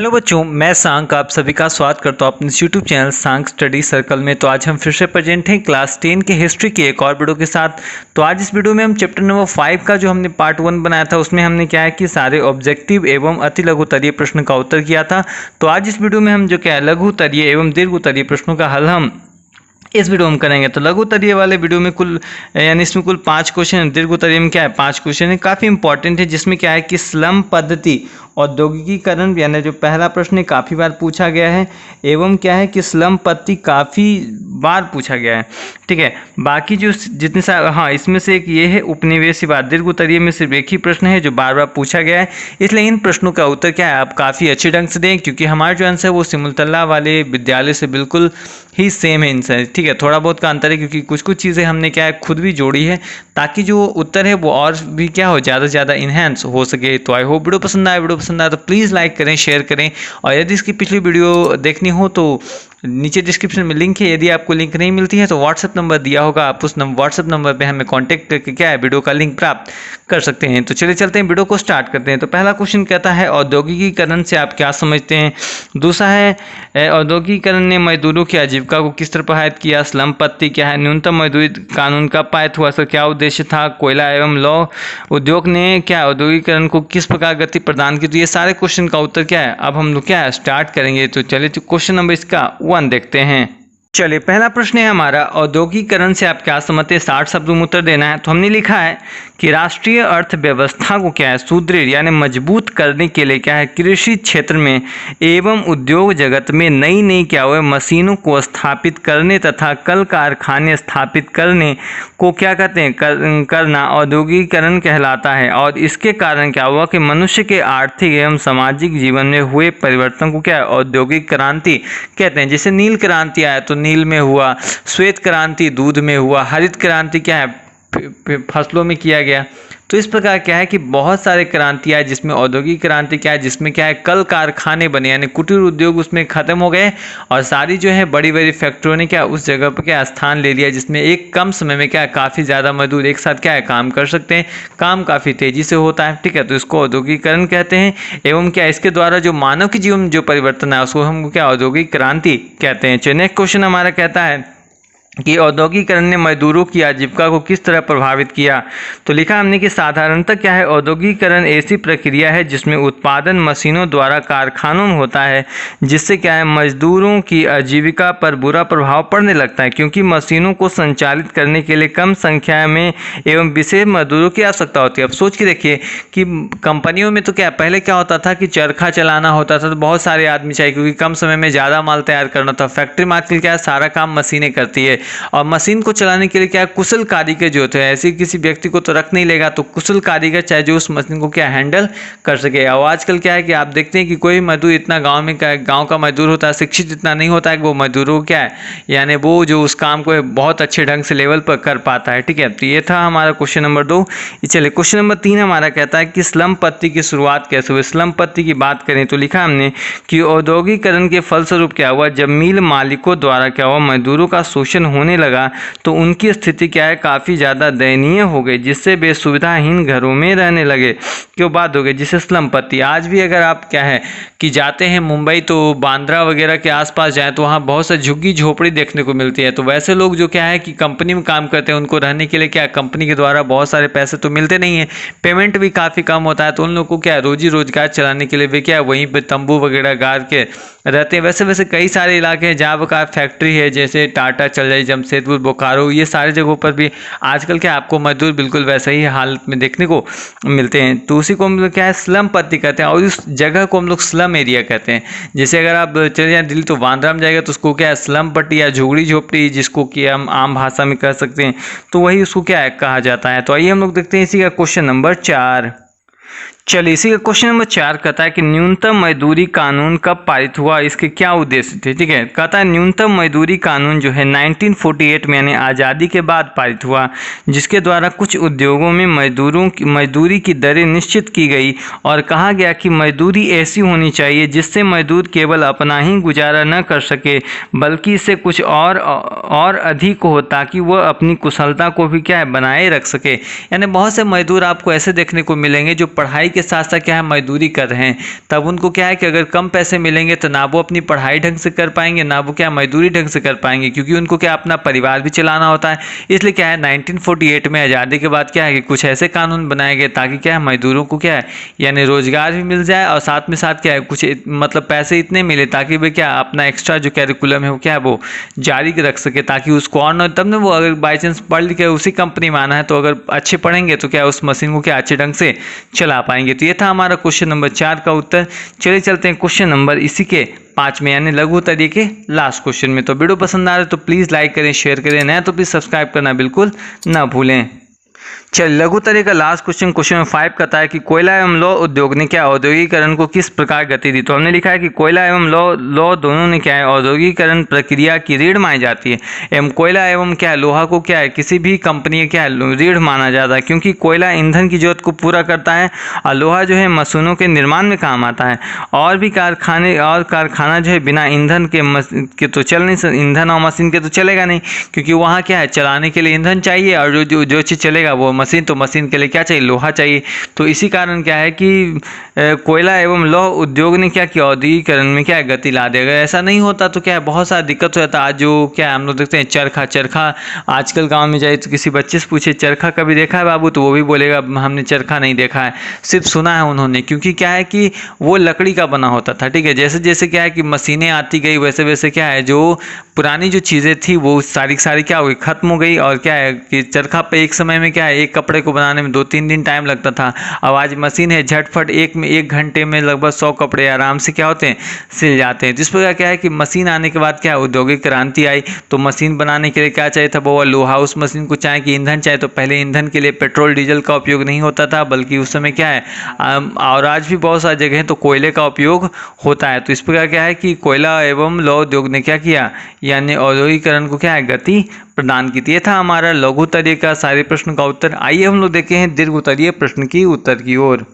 Hello बच्चों, मैं सांक आप सभी का स्वागत करता हूँ अपने यूट्यूब चैनल सांक स्टडी सर्कल में। तो आज हम फिर से प्रेजेंट हैं क्लास 10 के हिस्ट्री की एक और वीडियो के साथ। तो आज इस वीडियो में हम चैप्टर नंबर 5 का जो हमने पार्ट 1 बनाया था उसमें हमने क्या है कि सारे ऑब्जेक्टिव एवं अति लघु उत्तरीय प्रश्न का उत्तर किया था। तो आज इस वीडियो में हम जो क्या है लघु उत्तरीय एवं दीर्घ उत्तरीय प्रश्नों का हल हम इस वीडियो में करेंगे। तो लघु उत्तरीय वाले वीडियो में इसमें कुल 5 क्वेश्चन, दीर्घ उत्तरीय में क्या है 5 क्वेश्चन है, काफ़ी इंपॉर्टेंट है। जिसमें क्या है कि स्लम पद्धति औद्योगिकीकरण यानी जो पहला प्रश्न है काफ़ी बार पूछा गया है, एवं क्या है कि स्लम पद्धति काफ़ी बार पूछा गया है। ठीक है, बाकी जो जितने सारे इसमें से एक ये है उपनिवेशवाद। दीर्घ उत्तरीय में सिर्फ एक ही प्रश्न है जो बार बार पूछा गया है, इसलिए इन प्रश्नों का उत्तर क्या है आप काफ़ी अच्छे ढंग से दें, क्योंकि हमारा जो आंसर है वो सिमुलतला वाले विद्यालय से बिल्कुल ही सेम है आंसर। ठीक है, थोड़ा बहुत का अंतर है क्योंकि कुछ कुछ चीज़ें हमने क्या है खुद भी जोड़ी है ताकि जो उत्तर है वो और भी क्या हो ज़्यादा से ज़्यादा इन्हेंस हो सके। तो आई होप वीडियो पसंद आए तो प्लीज़ लाइक करें, शेयर करें, और यदि इसकी पिछली वीडियो देखनी हो तो नीचे डिस्क्रिप्शन में लिंक है। यदि आपको लिंक नहीं मिलती है तो व्हाट्सएप नंबर दिया होगा, आप उस व्हाट्सएप नंबर पे हमें कांटेक्ट करके क्या है वीडियो का लिंक प्राप्त कर सकते हैं। तो चलिए चलते हैं वीडियो को स्टार्ट करते हैं। तो पहला क्वेश्चन कहता है औद्योगिकीकरण से आप क्या समझते हैं। दूसरा है औद्योगिकीकरण ने मजदूरों की आजीविका को किस तरह प्रभावित किया। स्लम पद्धति क्या है। न्यूनतम मजदूरी कानून कब पारित हुआ, इसका क्या उद्देश्य था। कोयला एवं लौह उद्योग ने क्या औद्योगिकीकरण को किस प्रकार गति प्रदान की। तो ये सारे क्वेश्चन का उत्तर क्या है अब हम लोग क्या है स्टार्ट करेंगे। तो चलिए तो क्वेश्चन नंबर इसका 1 देखते हैं। चलिए पहला प्रश्न है हमारा औद्योगिकीकरण से आप क्या समझते हैं, 60 शब्दों में उत्तर देना है। तो हमने लिखा है कि राष्ट्रीय अर्थव्यवस्था को क्या है सुदृढ़ यानी मजबूत करने के लिए क्या है कृषि क्षेत्र में एवं उद्योग जगत में नई नई क्या हुआ मशीनों को स्थापित करने तथा कल कारखाने स्थापित करने को क्या कहते हैं करना औद्योगिकीकरण कहलाता है। और इसके कारण क्या हुआ कि मनुष्य के आर्थिक एवं सामाजिक जीवन में हुए परिवर्तन को क्या है औद्योगिक क्रांति कहते हैं। जैसे नील क्रांति आया तो नील में हुआ, श्वेत क्रांति दूध में हुआ, हरित क्रांति क्या है फसलों में किया गया। तो इस प्रकार क्या है कि बहुत सारे क्रांति आए जिसमें औद्योगिक क्रांति क्या है जिसमें क्या है कल कारखाने बने यानी कुटीर उद्योग उसमें खत्म हो गए और सारी जो है बड़ी बड़ी फैक्ट्रियों ने क्या उस जगह पर क्या स्थान ले लिया, जिसमें एक कम समय में क्या काफ़ी ज़्यादा मजदूर एक साथ क्या है काम कर सकते हैं, काम काफ़ी तेज़ी से होता है। ठीक है, तो इसको औद्योगिकीकरण कहते हैं। एवं क्या इसके द्वारा जो मानव के जीवन में जो परिवर्तन है उसको हम क्या औद्योगिक क्रांति कहते हैं। चलिए नेक्स्ट क्वेश्चन हमारा कहता है कि औद्योगिकीकरण ने मजदूरों की आजीविका को किस तरह प्रभावित किया। तो लिखा हमने कि साधारणतः क्या है औद्योगिकीकरण ऐसी प्रक्रिया है जिसमें उत्पादन मशीनों द्वारा कारखानों में होता है, जिससे क्या है मजदूरों की आजीविका पर बुरा प्रभाव पड़ने लगता है, क्योंकि मशीनों को संचालित करने के लिए कम संख्या में एवं विशेष मजदूरों की आवश्यकता होती है। अब सोच के देखिए कि कंपनियों में तो क्या पहले क्या होता था कि चरखा चलाना होता था तो बहुत सारे आदमी चाहिए क्योंकि कम समय में ज़्यादा माल तैयार करना था। फैक्ट्री में आजकल क्या है सारा काम मशीनें करती है और मशीन को चलाने के लिए क्या कुशल कारीगर जो होते हैं, ऐसे किसी व्यक्ति को तो रख नहीं लेगा, तो कुशल कारीगर चाहे जो उस मशीन को क्या हैंडल कर सके। और आजकल क्या है कि आप देखते हैं कि कोई मजदूर इतना गांव का मजदूर होता है शिक्षित इतना नहीं होता है कि वो मजदूरों को क्या है यानी वो जो उस काम को बहुत अच्छे ढंग से लेवल पर कर पाता है। ठीक है, तो ये था हमारा क्वेश्चन नंबर 2। चलिए क्वेश्चन नंबर 3 हमारा कहता है कि स्लम पद्धति की शुरुआत कैसे हुई। स्लम पद्धति की बात करें तो लिखा हमने कि औद्योगिकीकरण के फलस्वरूप क्या हुआ जब मिल मालिकों द्वारा क्या हुआ मजदूरों का शोषण होने लगा तो उनकी स्थिति क्या है काफ़ी ज़्यादा दयनीय हो गई, जिससे वे सुविधाहीन घरों में रहने लगे। क्यों बात हो गई जिसे स्लम पद्धति। आज भी अगर आप क्या है कि जाते हैं मुंबई तो बांद्रा वगैरह के आसपास जाएं तो वहाँ बहुत सा झुग्गी झोपड़ी देखने को मिलती है। तो वैसे लोग जो क्या है कि कंपनी में काम करते हैं उनको रहने के लिए क्या कंपनी के द्वारा बहुत सारे पैसे तो मिलते नहीं है, पेमेंट भी काफ़ी कम होता है, तो उन लोगों को क्या रोजी रोजगार चलाने के लिए वे क्या वहीं पर तंबू वगैरह गाड़ के रहते हैं। वैसे कई सारे इलाके हैं जहाँ पर फैक्ट्री है, जैसे टाटा चल जाए, जमशेदपुर, बोकारो, ये सारे जगहों पर भी आजकल क्या आपको मजदूर बिल्कुल वैसे ही हालत में देखने को मिलते हैं। तो उसी को हम लोग क्या है स्लम पद्धति कहते हैं और इस जगह को हम लोग स्लम एरिया कहते हैं। जैसे अगर आप चले जाए दिल्ली तो बांद्रा में जाएगा तो उसको क्या है स्लम पट्टी या झुगड़ी झोपड़ी जिसको कि हम आम भाषा में कह सकते हैं, तो वही उसको क्या है कहा जाता है। तो आइए हम लोग देखते हैं इसी का क्वेश्चन नंबर 4। चलिए इसी का क्वेश्चन नंबर 4 कहता है कि न्यूनतम मजदूरी कानून कब पारित हुआ, इसके क्या उद्देश्य थे। ठीक है, कहता है न्यूनतम मजदूरी कानून जो है 1948 में यानी आज़ादी के बाद पारित हुआ, जिसके द्वारा कुछ उद्योगों में मजदूरी की दरें निश्चित की गई और कहा गया कि मजदूरी ऐसी होनी चाहिए जिससे मजदूर केवल अपना ही गुजारा न कर सके बल्कि इससे कुछ और अधिक हो ताकि वह अपनी कुशलता को भी क्या है बनाए रख सके। यानी बहुत से मजदूर आपको ऐसे देखने को मिलेंगे जो पढ़ाई के के साथ साथ क्या है मजदूरी कर रहे हैं, तब उनको क्या है कि अगर कम पैसे मिलेंगे तो ना वो अपनी पढ़ाई ढंग से कर पाएंगे, ना वो क्या मजदूरी ढंग से कर पाएंगे, क्योंकि उनको क्या अपना परिवार भी चलाना होता है। इसलिए क्या है 1948 में आज़ादी के बाद क्या है कि कुछ ऐसे कानून बनाए गए ताकि क्या है मजदूरों को क्या है यानी रोजगार भी मिल जाए और साथ में साथ क्या है कुछ मतलब पैसे इतने मिले ताकि वे क्या अपना एक्स्ट्रा जो कैरिकुलम है वो क्या है वो जारी रख सके, ताकि उसको और तब ना वो अगर बाई चांस पढ़ लिख के उसी कंपनी में आना है तो अगर अच्छे पढ़ेंगे तो क्या उस मशीन को क्या अच्छे ढंग से चला पाएंगे। तो ये था हमारा क्वेश्चन नंबर 4 का उत्तर। चलिए चलते हैं क्वेश्चन नंबर इसी के 5 में यानी लघु उत्तरीय के लास्ट क्वेश्चन में। तो वीडियो पसंद आ रहा है तो प्लीज़ लाइक करें, शेयर करें, नया तो प्लीज़ सब्सक्राइब करना बिल्कुल ना भूलें। चल लघु उत्तरीय का लास्ट क्वेश्चन क्वेश्चन 5 कहता है कि कोयला एवं लौह उद्योग ने क्या औद्योगिकरण को किस प्रकार गति दी। तो हमने लिखा है कि कोयला एवं लौह दोनों ने क्या है औद्योगिकरण प्रक्रिया की रीढ़ मानी जाती है। एवं कोयला एवं क्या है लोहा को क्या है किसी भी कंपनी क्या है रीढ़ माना जाता है, क्योंकि कोयला ईंधन की जरूरत को पूरा करता है और लोहा जो है मशीनों के निर्माण में काम आता है। और भी कारखाना जो है बिना ईंधन के तो चल नहीं, ईंधन और मशीन के तो चलेगा नहीं, क्योंकि वहाँ क्या है चलाने के लिए ईंधन चाहिए और जो चीज़ चलेगा वो मशीन, तो मशीन के लिए क्या चाहिए लोहा चाहिए। तो इसी कारण क्या है कि कोयला एवं लौह उद्योग ने क्या किया औद्योगिकरण में क्या गति ला देगा। ऐसा नहीं होता तो क्या है बहुत सारा दिक्कत हो जाता। आज जो क्या हम लोग देखते हैं चरखा आजकल गांव में जाए तो किसी बच्चे से पूछे चरखा कभी देखा है बाबू, तो वो भी बोलेगा हमने चरखा नहीं देखा है, सिर्फ सुना है उन्होंने, क्योंकि क्या है कि वो लकड़ी का बना होता था। ठीक है, जैसे जैसे क्या है कि मशीनें आती गई वैसे वैसे क्या है जो पुरानी जो चीज़ें थी वो सारी क्या हुई खत्म हो गई। और क्या है कि चरखा पे एक समय में क्या है एक कपड़े को बनाने में 2-3 दिन टाइम लगता था। अब आज मशीन है झटफट एक घंटे में लगभग 100 कपड़े आराम से क्या होते हैं सिल जाते हैं। जिस प्रकार क्या है कि मशीन आने के बाद क्या औद्योगिक क्रांति आई, तो मशीन बनाने के लिए क्या चाहिए था वो लोहा। उस मशीन को चाहे कि ईंधन चाहिए, तो पहले ईंधन के लिए पेट्रोल डीजल का उपयोग नहीं होता था, बल्कि उस समय क्या है और आज भी बहुत सारी जगह तो कोयले का उपयोग होता है। तो इस प्रकार क्या है कि कोयला एवं लौह उद्योग ने क्या किया यानी औद्योगिकरण को क्या है गति प्रदान की थी। ये था हमारा लघु उत्तरीय का सारे प्रश्न का उत्तर। आइए हम लोग देखे हैं दीर्घ उत्तरीय प्रश्न की उत्तर की ओर।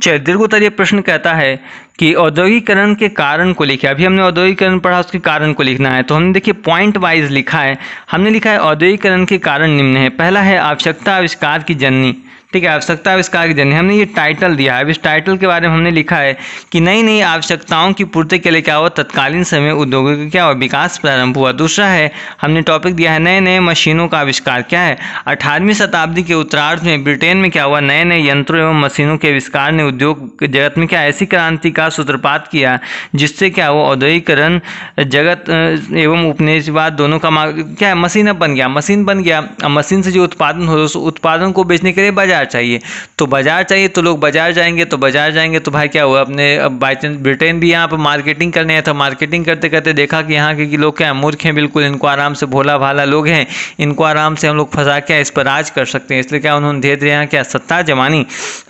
चलिए दीर्घ उत्तरीय प्रश्न कहता है कि औद्योगिकरण के कारण को लिखिए। अभी हमने औद्योगिकरण पढ़ा, उसके कारण को लिखना है। तो हमने देखिए पॉइंट वाइज लिखा है। हमने लिखा है औद्योगिकरण के कारण निम्न है। पहला है आवश्यकता आविष्कार की जननी। ठीक है, आवश्यकता आविष्कार की जननी हमने ये टाइटल दिया है। अब इस टाइटल के बारे में हमने लिखा है कि नई नई आवश्यकताओं की पूर्ति के लिए क्या हुआ तत्कालीन समय उद्योगों का क्या हुआ विकास प्रारंभ हुआ। दूसरा है हमने टॉपिक दिया है नए नए मशीनों का आविष्कार। क्या है 18वीं शताब्दी के उत्तरार्ध में ब्रिटेन में क्या हुआ नए नए यंत्रों एवं मशीनों के आविष्कार ने उद्योग जगत में क्या ऐसी क्रांति का सूत्रपात किया जिससे क्या हुआ औद्योगिकरण जगत एवं उपनिवेशवाद दोनों का क्या है मशीन बन गया। मशीन से जो उत्पादन हो उस उत्पादन को बेचने के लिए बाजार चाहिए, तो बाजार चाहिए तो लोग बाजार जाएंगे तो भाई क्या हुआ अपने अब बाई चांस ब्रिटेन भी यहाँ पर मार्केटिंग करने आया था। मार्केटिंग करते करते देखा कि यहाँ के लोग क्या मूर्ख हैं, बिल्कुल इनको आराम से भोला भाला लोग हैं, इनको आराम से हम लोग फंसा के इस पर राज कर सकते हैं। इसलिए क्या उन्होंने धीरे धीरे यहाँ क्या सत्ता जमानी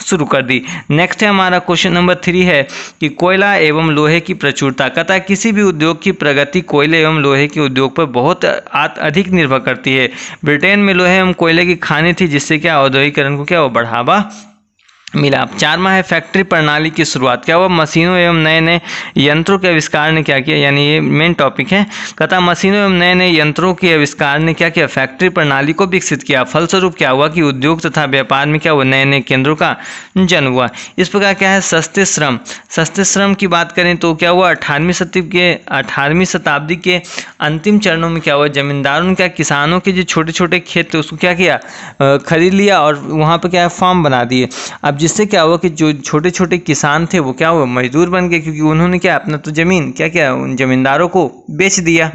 शुरू कर दी। नेक्स्ट है हमारा क्वेश्चन नंबर 3 है कि कोयला एवं लोहे की प्रचुरता। कहता है किसी भी उद्योग की प्रगति कोयले एवं लोहे के उद्योग पर बहुत अधिक निर्भर करती है। ब्रिटेन में लोहे एवं कोयले की खानी थी जिससे क्या औद्योगिकरण को क्या बढ़ावा मिला। 4वां है फैक्ट्री प्रणाली की शुरुआत। क्या हुआ मशीनों एवं नए नए यंत्रों के आविष्कार ने क्या किया, यानी ये मेन टॉपिक है। कहता मशीनों एवं नए नए यंत्रों के आविष्कार ने क्या किया फैक्ट्री प्रणाली को विकसित किया। फलस्वरूप क्या हुआ कि उद्योग तथा व्यापार में क्या हुआ नए नए केंद्रों का जन्म हुआ। इस प्रकार क्या है सस्ते श्रम की बात करें तो क्या हुआ 18वीं शताब्दी के अंतिम चरणों में क्या हुआ जमींदारों ने क्या किसानों के जो छोटे छोटे खेत थे उसको क्या किया खरीद लिया और वहाँ पर क्या है फार्म बना दिए। अब जिससे क्या हुआ कि जो छोटे छोटे किसान थे वो क्या हुआ मजदूर बन गए, क्योंकि उन्होंने क्या अपना तो जमीन क्या किया उन जमींदारों को बेच दिया।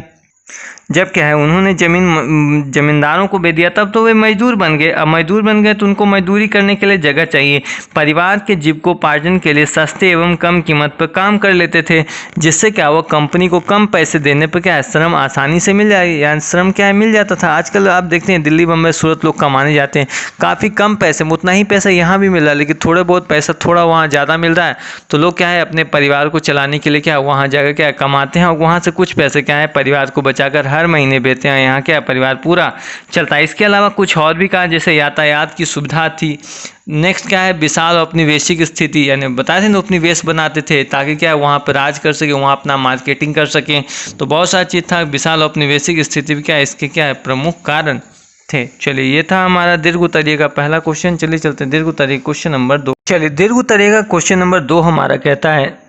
जब क्या है उन्होंने जमींदारों को बेच दिया तब तो वे मजदूर बन गए। अब मजदूर बन गए तो उनको मजदूरी करने के लिए जगह चाहिए। परिवार के जीविकोपार्जन के लिए सस्ते एवं कम कीमत पर काम कर लेते थे, जिससे क्या हुआ कंपनी को कम पैसे देने पर क्या है श्रम आसानी से मिल जाए, यानी श्रम क्या है मिल जाता था। आजकल आप देखते हैं दिल्ली बम्बई सूरत लोग कमाने जाते हैं काफ़ी कम पैसे में, उतना ही पैसा यहाँ भी मिल रहा है लेकिन थोड़े बहुत पैसा थोड़ा वहाँ ज़्यादा मिल रहा है। तो लोग क्या है अपने परिवार को चलाने के लिए क्या वहाँ जाकर क्या कमाते हैं और वहाँ से कुछ पैसे क्या है परिवार को बचाकर हर महीने देते हैं। यहाँ क्या परिवार पूरा चलता है। इसके अलावा कुछ और भी कहा जैसे यातायात की सुविधा थी। नेक्स्ट क्या है विशाल औपनिवेशिक स्थिति, यानी बताए थे ना उपनिवेश बनाते थे ताकि क्या वहाँ पर राज कर सके, वहाँ अपना मार्केटिंग कर सकें। तो बहुत सारा चीज़ था। विशाल औपनिवेशिक स्थिति भी क्या इसके क्या है प्रमुख कारण थे। चलिए ये था हमारा दीर्घ उत्तरीय का पहला क्वेश्चन। चलिए चलते हैं दीर्घ उत्तरीय क्वेश्चन नंबर 2। चलिए, दीर्घ उत्तरीय का क्वेश्चन नंबर 2 हमारा कहता है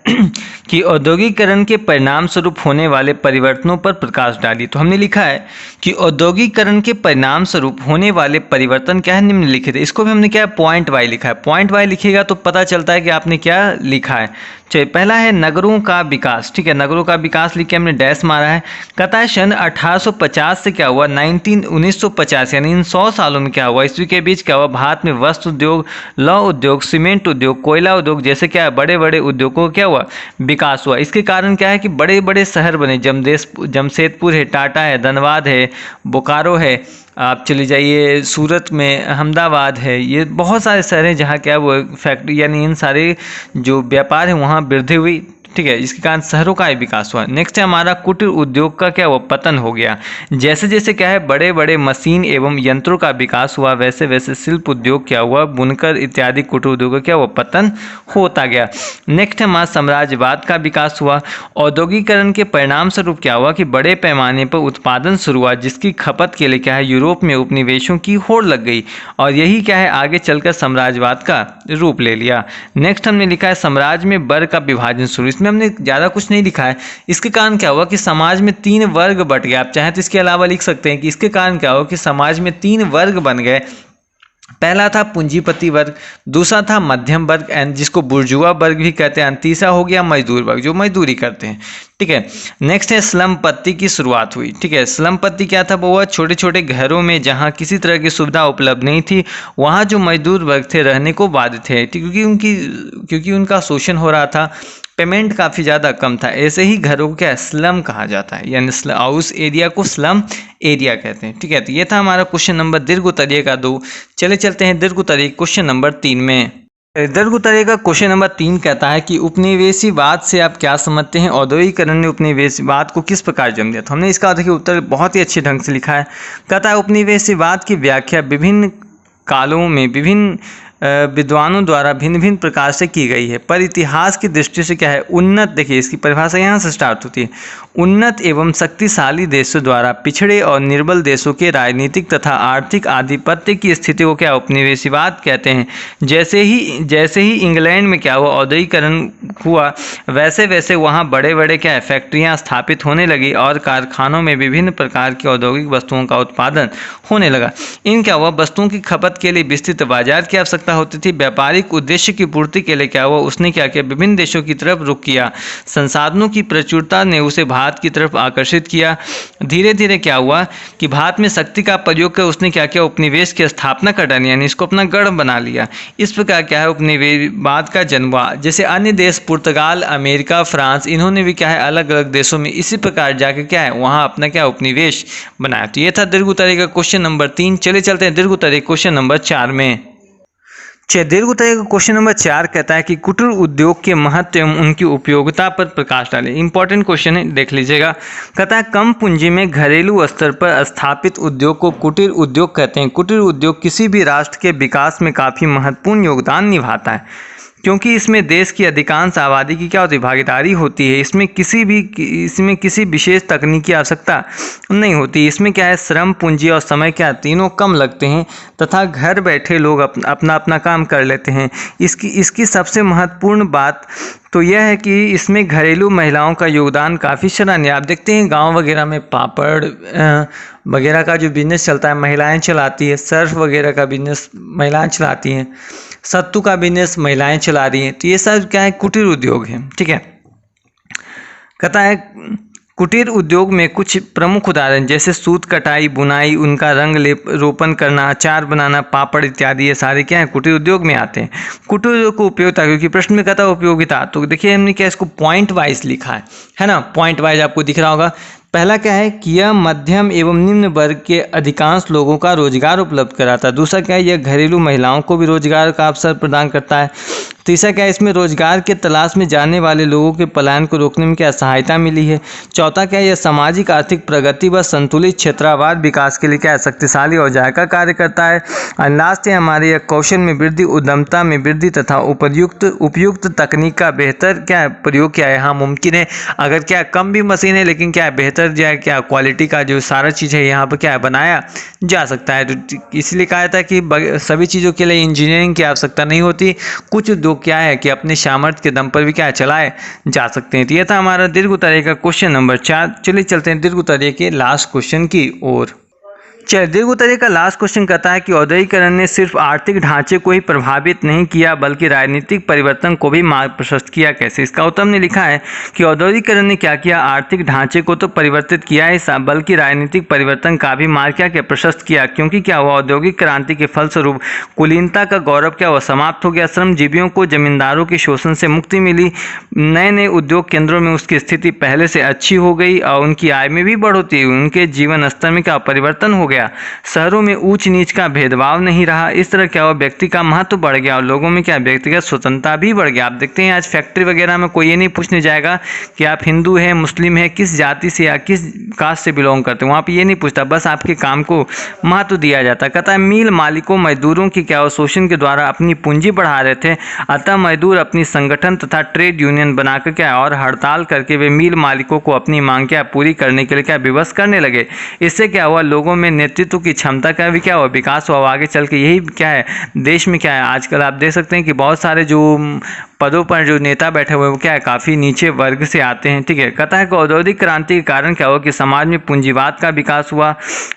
कि औद्योगिकरण के परिणाम स्वरूप होने वाले परिवर्तनों पर प्रकाश डालिए। तो हमने लिखा है कि औद्योगिकरण के परिणाम स्वरूप होने वाले परिवर्तन क्या है, निम्नलिखित है। इसको भी हमने क्या है, पॉइंट वाई लिखा है। पॉइंट वाई लिखिएगा तो पता चलता है कि आपने क्या लिखा है। चलिए, पहला है नगरों का विकास। ठीक है, नगरों का विकास लिख के हमने डैश मारा है। कहता है सन 1850 से क्या हुआ, 1950 यानी इन 100 सालों में क्या हुआ, ईस्वी के बीच क्या हुआ, भारत में वस्त्र उद्योग, लौह उद्योग, सीमेंट उद्योग, कोयला उद्योग जैसे क्या बड़े बड़े उद्योगों का क्या हुआ, विकास हुआ। इसके कारण क्या है कि बड़े बड़े शहर बने, जमशेदपुर है, टाटा है, धनबाद है, बोकारो है, आप चले जाइए सूरत में, अहमदाबाद है, ये बहुत सारे शहर हैं जहाँ क्या वो फैक्ट्री यानी इन सारे जो व्यापार है वहाँ वृद्धि हुई। ठीक है, इसके कारण शहरों का ही विकास हुआ। नेक्स्ट है हमारा कुटीर उद्योग का क्या हुआ, पतन हो गया। जैसे जैसे क्या है बड़े बड़े मशीन एवं यंत्रों का विकास हुआ, वैसे वैसे शिल्प उद्योग क्या हुआ, बुनकर इत्यादि कुटीर उद्योग का क्या हुआ, पतन होता गया। नेक्स्ट है हमारा साम्राज्यवाद का विकास हुआ। औद्योगिकरण के परिणाम स्वरूप क्या हुआ कि बड़े पैमाने पर उत्पादन शुरू हुआ, जिसकी खपत के लिए क्या है यूरोप में उपनिवेशों की होड़ लग गई, और यही क्या है आगे चलकर साम्राज्यवाद का रूप ले लिया। नेक्स्ट हमने लिखा है साम्राज्य में वर्ग का विभाजन शुरू। इसमें हमने ज़्यादा कुछ नहीं लिखा है। इसके कारण क्या हुआ कि समाज में 3 वर्ग बट गए। आप चाहें तो इसके अलावा लिख सकते हैं कि इसके कारण क्या हुआ कि समाज में 3 वर्ग बन गए। पहला था पूंजीपति वर्ग, दूसरा था मध्यम वर्ग एंड जिसको बुर्जुआ वर्ग भी कहते हैं, तीसरा हो गया मजदूर वर्ग जो मजदूरी करते हैं। ठीक है, नेक्स्ट है स्लम पत्ती की शुरुआत हुई। ठीक है, स्लम पत्ती क्या था, वो हुआ छोटे छोटे घरों में जहाँ किसी तरह की सुविधा उपलब्ध नहीं थी, वहाँ जो मजदूर वर्ग थे रहने को बाध्य थे, क्योंकि उनका शोषण हो रहा था, पेमेंट काफ़ी ज़्यादा कम था। ऐसे ही घरों को क्या स्लम कहा जाता है, यानी उस एरिया को स्लम एरिया कहते हैं। ठीक है, तो ये था हमारा क्वेश्चन नंबर दीर्घ उत्तरीय का 2। चले चलते हैं दीर्घ उत्तरीय क्वेश्चन नंबर 3 में। दीर्घ उत्तरीय का क्वेश्चन नंबर 3 कहता है कि उपनिवेशीवाद से आप क्या समझते हैं, औद्योगिकरण ने उपनिवेशवाद को किस प्रकार जन्म दिया। तो हमने इसका देखिए उत्तर बहुत ही अच्छे ढंग से लिखा है। कहता है उपनिवेशवाद की व्याख्या विभिन्न कालों में विभिन्न विद्वानों द्वारा भिन्न भिन्न प्रकार से की गई है, पर इतिहास की दृष्टि से क्या है उन्नत, देखिए इसकी परिभाषा यहाँ से स्टार्ट होती है, उन्नत एवं शक्तिशाली देशों द्वारा पिछड़े और निर्बल देशों के राजनीतिक तथा आर्थिक आधिपत्य की स्थिति को क्या उपनिवेशवाद कहते हैं। जैसे ही इंग्लैंड में क्या हुआ औद्योगिकरण हुआ, वैसे वैसे वहाँ बड़े बड़े क्या है फैक्ट्रियाँ स्थापित होने लगी और कारखानों में विभिन्न प्रकार की औद्योगिक वस्तुओं का उत्पादन होने लगा। इन क्या हुआ वस्तुओं की खपत के लिए विस्तृत बाजार की आवश्यकता होती थी। व्यापारिक उद्देश्य की पूर्ति के लिए क्या हुआ उसने क्या किया, विभिन्न देशों की तरफ रुख किया। संसाधनों की प्रचुरता ने उसे भारत की तरफ आकर्षित किया। धीरे धीरे क्या हुआ कि भारत में शक्ति का प्रयोग कर उसने क्या किया, उपनिवेश की स्थापना कर डाली, यानी इसको अपना गढ़ बना लिया। इस प्रकार क्या है उपनिवेशवाद का जन्म हुआ। जैसे अन्य देश पुर्तगाल, अमेरिका, फ्रांस, इन्होंने भी क्या है अलग अलग देशों में इसी प्रकार जाकर क्या है वहाँ अपना क्या उपनिवेश बनाया। तो ये था दीर्घ उत्तरीय का क्वेश्चन नंबर 3। चले चलते हैं दीर्घ उत्तरीय क्वेश्चन नंबर 4 में। दीर्घ उत्तरीय का क्वेश्चन नंबर 4 कहता है कि कुटीर उद्योग के महत्व एवं उनकी उपयोगिता पर प्रकाश डालें। इंपॉर्टेंट क्वेश्चन है, देख लीजिएगा। कहता है कम पूंजी में घरेलू स्तर पर स्थापित उद्योग को कुटीर उद्योग कहते हैं। कुटीर उद्योग किसी भी राष्ट्र के विकास में काफ़ी महत्वपूर्ण योगदान निभाता है, क्योंकि इसमें देश की अधिकांश आबादी की क्या होती है, भागीदारी होती है। इसमें किसी विशेष तकनीक की आवश्यकता नहीं होती। इसमें क्या है श्रम, पूंजी और समय क्या तीनों कम लगते हैं तथा घर बैठे लोग अपना अपना काम कर लेते हैं। इसकी सबसे महत्वपूर्ण बात तो यह है कि इसमें घरेलू महिलाओं का योगदान काफ़ी सराहनीय। आप देखते हैं गांव वगैरह में पापड़ वगैरह का जो बिजनेस चलता है महिलाएं चलाती है, सर्फ वगैरह का बिजनेस महिलाएं चलाती हैं, सत्तू का बिजनेस महिलाएं चला रही हैं। तो ये सब क्या है कुटीर उद्योग है। ठीक है, कहता है कुटीर उद्योग में कुछ प्रमुख उदाहरण जैसे सूत कटाई, बुनाई, उनका रंग लेप, रोपण करना, अचार बनाना, पापड़ इत्यादि, ये सारे क्या है कुटीर उद्योग में आते हैं। कुटीर उद्योग को उपयोगिता, क्योंकि प्रश्न में कहता है उपयोगिता, तो देखिए हमने क्या इसको पॉइंट वाइज लिखा है ना, पॉइंट वाइज आपको दिख रहा होगा। पहला क्या है कि यह मध्यम एवं निम्न वर्ग के अधिकांश लोगों का रोजगार उपलब्ध कराता है। दूसरा क्या है यह घरेलू महिलाओं को भी रोजगार का अवसर प्रदान करता है। तीसरा क्या है इसमें रोजगार के तलाश में जाने वाले लोगों के पलायन को रोकने में क्या सहायता मिली है। चौथा क्या है यह सामाजिक आर्थिक प्रगति व संतुलित क्षेत्रवाद विकास के लिए क्या है शक्तिशाली औजार का कार्य करता है। और लास्ट है हमारे यह कौशल में वृद्धि, उद्यमता में वृद्धि तथा उपयुक्त तकनीक का बेहतर क्या है प्रयोग क्या है यहाँ मुमकिन है। अगर क्या कम भी मशीन है लेकिन क्या है बेहतर बेहतर जो है क्या क्वालिटी का जो सारा चीज़ है यहाँ पर क्या है बनाया जा सकता है। तो इसलिए कहा था कि सभी चीज़ों के लिए इंजीनियरिंग की आवश्यकता नहीं होती, कुछ उद्योग क्या है कि अपने सामर्थ्य के दम पर भी क्या चलाए जा सकते हैं। तो यह था हमारा दीर्घ उत्तरीय का क्वेश्चन नंबर 4। चलिए चलते हैं दीर्घ उत्तरीय के लास्ट क्वेश्चन की ओर। चलिए दीर्घ उत्तरीय का लास्ट क्वेश्चन कहता है कि औद्योगिकरण ने सिर्फ आर्थिक ढांचे को ही प्रभावित नहीं किया बल्कि राजनीतिक परिवर्तन को भी मार्ग प्रशस्त किया। कैसे? इसका उत्तर हमने लिखा है कि औद्योगिकरण ने क्या किया, आर्थिक ढांचे को तो परिवर्तित किया ही बल्कि राजनीतिक परिवर्तन का भी मार्ग क्या प्रशस्त किया। क्योंकि क्या हुआ, औद्योगिक क्रांति के फलस्वरूप कुलीनता का गौरव क्या हुआ, समाप्त हो गया। श्रमजीवियों को जमींदारों के शोषण से मुक्ति मिली। नए नए उद्योग केंद्रों में उसकी स्थिति पहले से अच्छी हो गई और उनकी आय में भी बढ़ोतरी हुई, उनके जीवन स्तर में क्या परिवर्तन हो गया। शहरों में ऊंच नीच का भेदभाव नहीं रहा। इस तरह क्या हुआ, व्यक्ति का महत्व बढ़ गया और लोगों में क्या व्यक्तिगत स्वतंत्रता भी बढ़ गया। आप देखते हैं आज फैक्ट्री वगैरह में कोई ये नहीं पूछने जाएगा कि आप हिंदू हैं, मुस्लिम हैं, किस जाति से या किस कास्ट से बिलोंग करते हैं, वहाँ पे ये नहीं पूछता, बस आपके काम को महत्व दिया जाता। कहता है मिल मालिकों मजदूरों की क्या शोषण के द्वारा अपनी पूंजी बढ़ा रहे थे, अतः मजदूर अपनी संगठन तथा ट्रेड यूनियन बनाकर क्या और हड़ताल करके वे मिल मालिकों को अपनी मांग क्या पूरी करने के लिए क्या विवश करने लगे। इससे क्या हुआ, लोगों में नेतृत्व की क्षमता का भी क्या हुआ विकास हुआ। आगे चल के यही क्या है देश में क्या है आजकल आप देख सकते हैं कि बहुत सारे जो पदों पर जो नेता बैठे हुए वो क्या है काफ़ी नीचे वर्ग से आते हैं। ठीक है, कहता है कि औद्योगिक क्रांति के कारण क्या हुआ कि समाज में पूंजीवाद का विकास हुआ।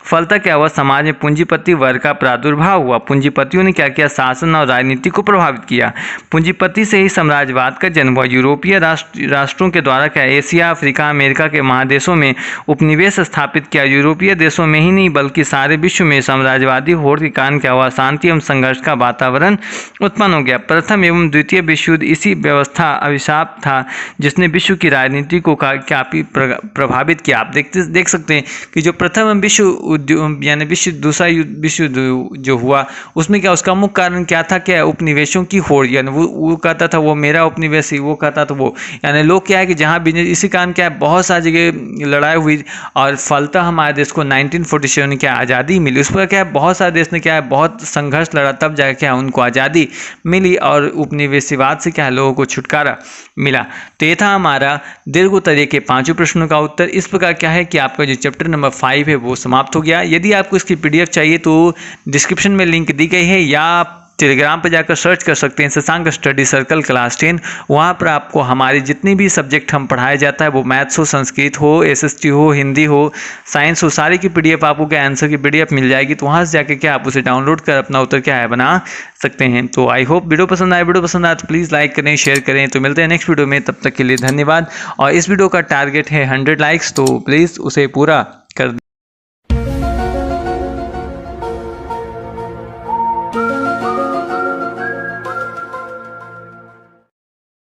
फलतः क्या हुआ, समाज में पूंजीपति वर्ग का प्रादुर्भाव हुआ। पूंजीपतियों ने क्या किया, शासन और राजनीति को प्रभावित किया। पूंजीपति से ही साम्राज्यवाद का जन्म हुआ। यूरोपीय राष्ट्रों के द्वारा क्या एशिया, अफ्रीका, अमेरिका के महादेशों में उपनिवेश स्थापित किया। यूरोपीय देशों में ही नहीं बल्कि सारे विश्व में साम्राज्यवादी होड़ के कारण क्या हुआ, शांति एवं संघर्ष का वातावरण उत्पन्न हो गया। प्रथम एवं द्वितीय विश्व युद्ध इसी व्यवस्था अभिशाप था जिसने विश्व की राजनीति को काफी प्रभावित किया। आप देख सकते हैं कि जो प्रथम विश्व यानी दूसरा विश्व युद्ध जो हुआ उसमें क्या उसका मुख्य कारण क्या था, क्या उपनिवेशों की होड़, यानी वो कहता था वो मेरा उपनिवेश ही, वो कहता था वो, यानी लोग क्या है कि जहाँ बिजनेस, इसी कारण क्या है बहुत सारी जगह लड़ाई हुई और फलतः हमारे देश को 1947 में क्या आज़ादी मिली। उस पर क्या है बहुत सारे देश ने क्या है बहुत संघर्ष लड़ा, तब जाकर क्या उनको आज़ादी मिली और उपनिवेशवाद से क्या है लोगों को छुटकारा मिला। तो ये था हमारा दीर्घ उत्तरीय के 5 प्रश्नों का उत्तर। इस प्रकार क्या है कि आपका जो चैप्टर नंबर 5 है वो समाप्त हो गया। यदि आपको इसकी PDF चाहिए तो डिस्क्रिप्शन में लिंक दी गई है या आप टेलीग्राम पर जाकर सर्च कर सकते हैं शशांक स्टडी सर्कल क्लास 10। वहाँ पर आपको हमारी जितनी भी सब्जेक्ट हम पढ़ाया जाता है वो मैथ्स हो, संस्कृत हो, SST हो, हिंदी हो, साइंस हो, सारी की PDF आपको क्या आंसर की PDF मिल जाएगी। तो वहाँ से जाकर क्या आप उसे डाउनलोड कर अपना उत्तर क्या है बना सकते हैं। तो आई होप वीडियो पसंद आए, वीडियो पसंद आए तो प्लीज़ लाइक करें, शेयर करें। तो मिलते हैं नेक्स्ट वीडियो में, तब तक के लिए धन्यवाद। और इस वीडियो का टारगेट है 100 लाइक्स, तो प्लीज़ उसे पूरा